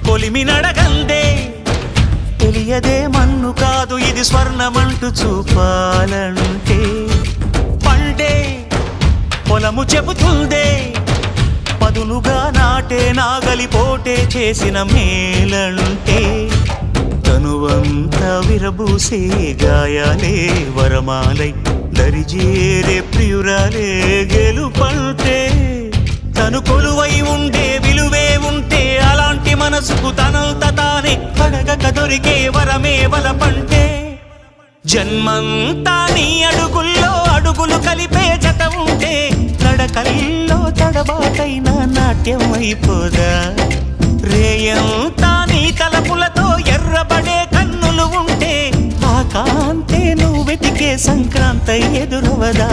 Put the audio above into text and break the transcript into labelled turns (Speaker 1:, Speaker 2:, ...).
Speaker 1: కొలిమి నడగందే తెలియదే మన్ను కాదు ఇది స్వర్ణమంటూ చూపాలంటే పండే పొలము చెబుతుందే పదునుగా నాటే నాగలిపోటే చేసిన మేలంటే తనువంతా విరబూసే గాయాలే వరమాలై దరిజేరే ప్రియురాలే గెలుపంటే తను కొలువై ఉండే విలువే ఉంటే అలాంటి మనసుకు తనంత తానే అడగక దొరికే వరమే వలపంటే జన్మంతా నీ అడుగుల్లో అడుగులు కలిపే జత ఉంటే నడకల్లో తడబాటైన నాట్యం అయిపోదా రేయంతా నీ తలపులతో ఎర్రబడే కన్నులు ఉంటే ఆ కాంతే నువ్వు వెతికే సంక్రాంతి ఎదురవదా